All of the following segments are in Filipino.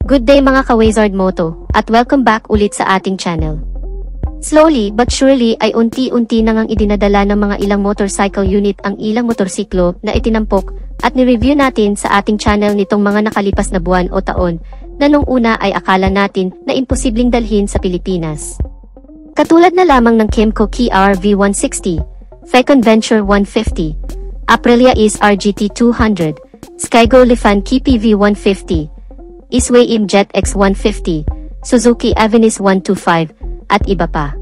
Good day mga ka-Wizard Moto, at welcome back ulit sa ating channel. Slowly but surely ay unti-unti na ngang idinadala ng mga ilang motorcycle unit ang ilang motorsiklo na itinampok at ni-review natin sa ating channel nitong mga nakalipas na buwan o taon na nung una ay akala natin na imposibleng dalhin sa Pilipinas. Katulad na lamang ng Kymco KR V160, Fecon Venture 150, Aprilia Is RGT 200, Skygo Lifan Kipi V150, Isway Jet X150, Suzuki Avenis 125, at iba pa.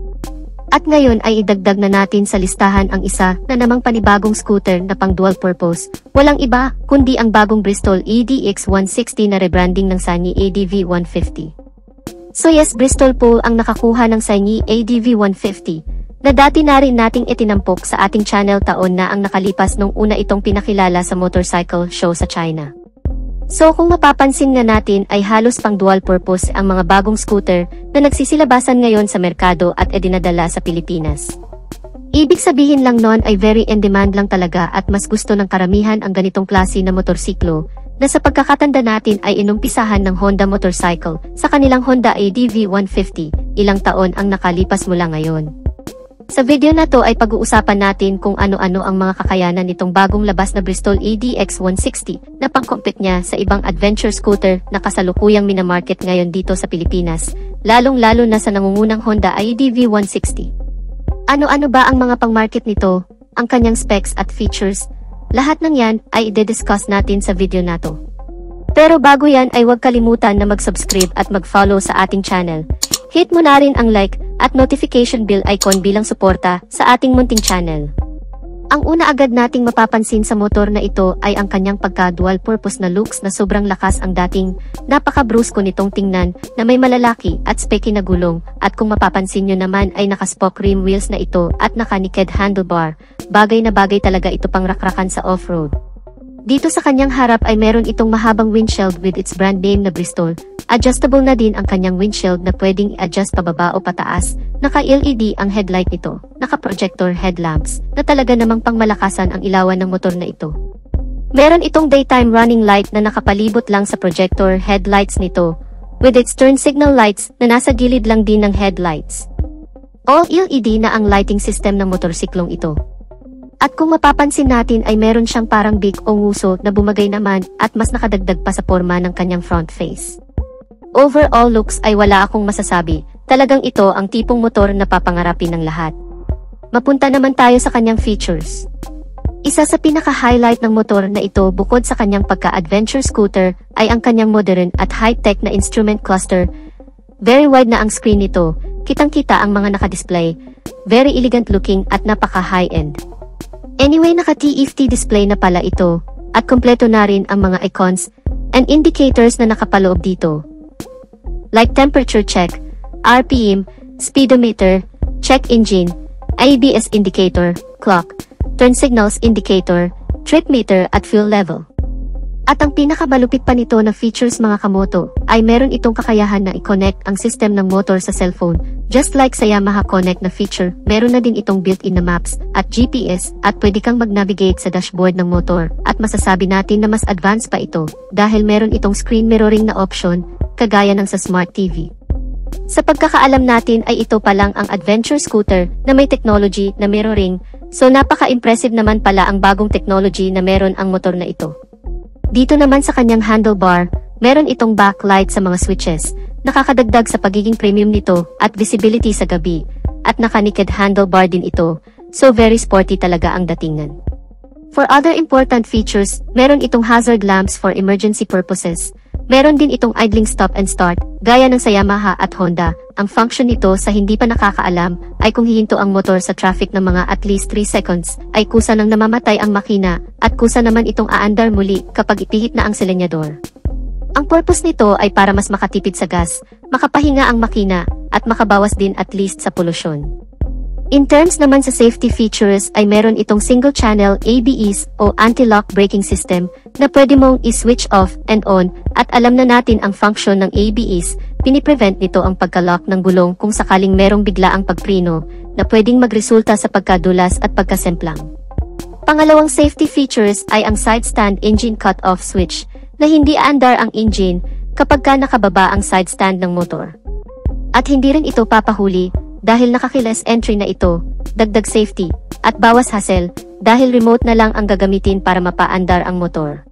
At ngayon ay idagdag na natin sa listahan ang isa na namang panibagong scooter na pang dual purpose, walang iba kundi ang bagong Bristol EDX 160 na rebranding ng SANY ADV 150. So yes, Bristol po ang nakakuha ng SANY ADV 150, na dati na rin nating itinampok sa ating channel taon na ang nakalipas nung una itong pinakilala sa motorcycle show sa China. So kung mapapansin nga natin ay halos pang dual purpose ang mga bagong scooter na nagsisilabasan ngayon sa merkado at idinadala sa Pilipinas. Ibig sabihin lang nun ay very in demand lang talaga at mas gusto ng karamihan ang ganitong klase na motorsiklo na sa pagkakatanda natin ay inumpisahan ng Honda motorcycle sa kanilang Honda ADV 150, ilang taon ang nakalipas mula ngayon. Sa video na to ay pag-uusapan natin kung ano-ano ang mga kakayanan nitong bagong labas na Bristol EDX 160 na pang-compete niya sa ibang adventure scooter na kasalukuyang minamarket ngayon dito sa Pilipinas, lalong-lalo na sa nangungunang Honda ADV 160. Ano-ano ba ang mga pang-market nito, ang kanyang specs at features? Lahat ng yan ay i-discuss natin sa video na to. Pero bago yan ay huwag kalimutan na mag-subscribe at mag-follow sa ating channel. Hit mo na rin ang like at notification bell icon bilang suporta sa ating munting channel. Ang una agad nating mapapansin sa motor na ito ay ang kanyang pagka-dual purpose na looks na sobrang lakas ang dating napaka-brusko nitong tingnan na may malalaki at specky na gulong at kung mapapansin nyo naman ay naka-spoke rim wheels na ito at naka-naked handlebar, bagay na bagay talaga ito pang rakrakan sa off-road. Dito sa kanyang harap ay meron itong mahabang windshield with its brand name na Bristol. Adjustable na din ang kanyang windshield na pwedeng i-adjust pababa o pataas. Naka-LED ang headlight nito, naka-projector headlamps, na talaga namang pangmalakasan ang ilawan ng motor na ito. Meron itong daytime running light na nakapalibot lang sa projector headlights nito, with its turn signal lights na nasa gilid lang din ng headlights. All LED na ang lighting system ng motorsiklong ito. At kung mapapansin natin ay meron siyang parang beak o nguso na bumagay naman at mas nakadagdag pa sa forma ng kanyang front face. Overall looks ay wala akong masasabi, talagang ito ang tipong motor na papangarapin ng lahat. Mapunta naman tayo sa kanyang features. Isa sa pinaka-highlight ng motor na ito bukod sa kanyang pagka-adventure scooter ay ang kanyang modern at high-tech na instrument cluster. Very wide na ang screen nito, kitang-kita ang mga nakadisplay, very elegant looking at napaka-high-end. Anyway, naka-TFT display na pala ito, at kompleto na rin ang mga icons and indicators na nakapaloob dito. Like temperature check, RPM, speedometer, check engine, ABS indicator, clock, turn signals indicator, trip meter at fuel level. At ang pinakamalupit pa nito na features mga kamoto, ay meron itong kakayahan na i-connect ang system ng motor sa cellphone. Just like sa Yamaha Connect na feature, meron na din itong built-in na maps at GPS at pwede kang mag-navigate sa dashboard ng motor. At masasabi natin na mas advanced pa ito dahil meron itong screen mirroring na option, kagaya ng sa Smart TV. Sa pagkakaalam natin ay ito pa lang ang adventure scooter na may technology na mirroring, so napaka-impressive naman pala ang bagong technology na meron ang motor na ito. Dito naman sa kanyang handlebar, meron itong backlight sa mga switches, nakakadagdag sa pagiging premium nito at visibility sa gabi, at naka-naked handlebar din ito, so very sporty talaga ang datingan. For other important features, meron itong hazard lamps for emergency purposes. Meron din itong idling stop and start, gaya ng sa Yamaha at Honda. Ang function nito sa hindi pa nakakaalam ay kung hihinto ang motor sa traffic ng mga at least 3 seconds, ay kusa nang namamatay ang makina, at kusa naman itong aandar muli kapag ipihit na ang selenyador. Ang purpose nito ay para mas makatipid sa gas, makapahinga ang makina, at makabawas din at least sa polusyon. In terms naman sa safety features ay meron itong single channel ABS o anti-lock braking system na pwede mong i-switch off and on, at alam na natin ang function ng ABS, piniprevent nito ang pagka-lock ng gulong kung sakaling merong biglaang pagpreno na pwedeng magresulta sa pagkadulas at pagkasemplang. Pangalawang safety features ay ang side stand engine cut-off switch na hindi aandar ang engine kapag ka nakababa ang side stand ng motor. At hindi rin ito papahuli dahil nakakeyless entry na ito, dagdag safety, at bawas hassle dahil remote na lang ang gagamitin para mapaandar ang motor.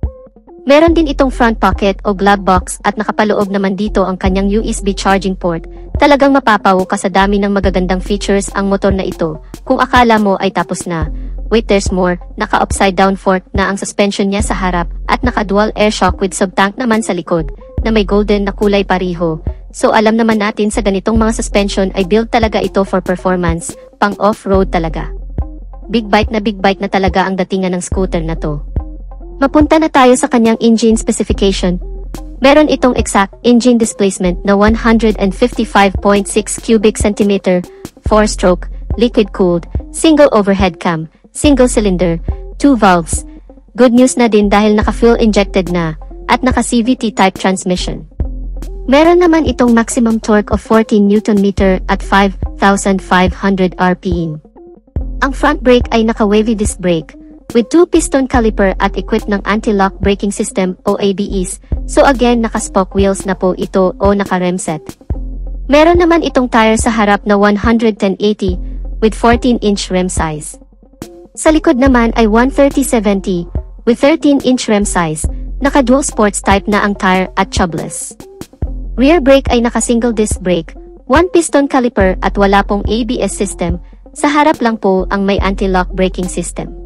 Meron din itong front pocket o glove box at nakapaloob naman dito ang kanyang USB charging port. Talagang mapapaw ka sa dami ng magagandang features ang motor na ito. Kung akala mo ay tapos na, wait, there's more. Naka-upside down fork na ang suspension niya sa harap at naka-dual air shock with sub-tank naman sa likod na may golden na kulay pareho. So alam naman natin sa ganitong mga suspension ay build talaga ito for performance, pang off-road talaga. Big bike na talaga ang datingan ng scooter na to. Mapunta na tayo sa kanyang engine specification. Meron itong exact engine displacement na 155.6 cubic centimeter, 4-stroke, liquid-cooled, single overhead cam, single cylinder, 2 valves. Good news na din dahil naka-fuel injected na, at naka-CVT type transmission. Meron naman itong maximum torque of 14 Nm at 5,500 RPM. Ang front brake ay naka-wavy disc brake, with 2-piston caliper at equipped ng anti-lock braking system o ABS, so again naka-spoke wheels na po ito o naka-rem set. Meron naman itong tire sa harap na 110/80 with 14-inch rim size. Sa likod naman ay 130/70 with 13-inch rim size, naka-dual sports type na ang tire at tubeless. Rear brake ay naka-single disc brake, 1-piston caliper at wala pong ABS system, sa harap lang po ang may anti-lock braking system.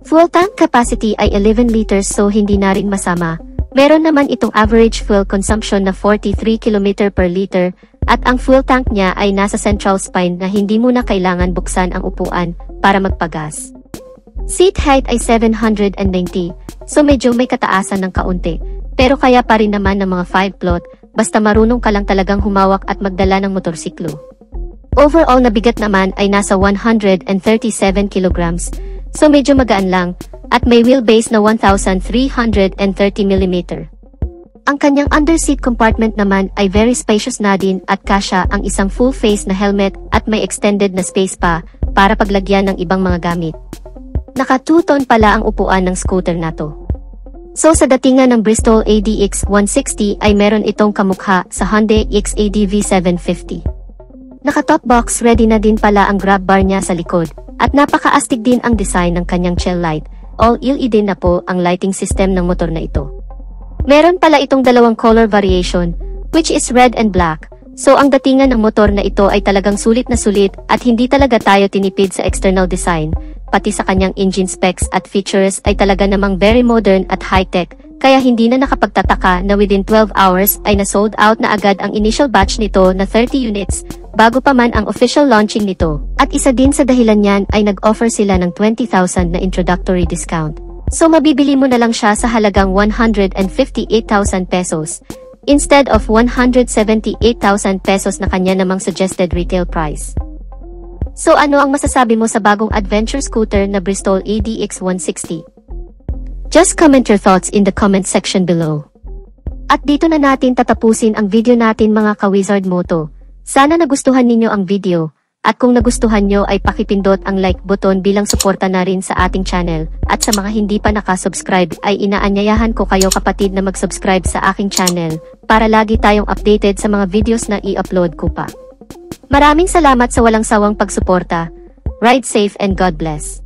Fuel tank capacity ay 11 liters so hindi na rin masama. Meron naman itong average fuel consumption na 43 km per liter at ang fuel tank niya ay nasa central spine na hindi mo na kailangan buksan ang upuan para magpagas. Seat height ay 790 so medyo may kataasan ng kaunti pero kaya pa rin naman ng mga 5 plot basta marunong ka lang talagang humawak at magdala ng motorsiklo. Overall na bigat naman ay nasa 137 kilograms. So medyo magaan lang, at may wheelbase na 1,330 mm. Ang kanyang underseat compartment naman ay very spacious na din at kasya ang isang full face na helmet at may extended na space pa para paglagyan ng ibang mga gamit. Naka 2 ton pala ang upuan ng scooter na to. So sa datingan ng Bristol ADX 160 ay meron itong kamukha sa Hyundai XADV 750. Naka top box ready na din pala ang grab bar niya sa likod. At napakaastig din ang design ng kanyang tail light, all LED din na po ang lighting system ng motor na ito. Meron pala itong dalawang color variation, which is red and black, so ang datingan ng motor na ito ay talagang sulit na sulit at hindi talaga tayo tinipid sa external design, pati sa kanyang engine specs at features ay talaga namang very modern at high-tech, kaya hindi na nakapagtataka na within 12 hours ay na-sold out na agad ang initial batch nito na 30 units, bago pa man ang official launching nito. At isa din sa dahilan niyan ay nag-offer sila ng 20,000 na introductory discount. So mabibili mo na lang siya sa halagang 158,000 pesos, instead of 178,000 pesos na kanya namang suggested retail price. So ano ang masasabi mo sa bagong adventure scooter na Bristol ADX 160? Just comment your thoughts in the comment section below. At dito na natin tatapusin ang video natin mga ka-Wizard Moto. Sana nagustuhan ninyo ang video, at kung nagustuhan nyo ay pakipindot ang like button bilang suporta na rin sa ating channel, at sa mga hindi pa nakasubscribe ay inaanyayahan ko kayo kapatid na mag-subscribe sa aking channel, para lagi tayong updated sa mga videos na i-upload ko pa. Maraming salamat sa walang sawang pagsuporta. Ride safe and God bless.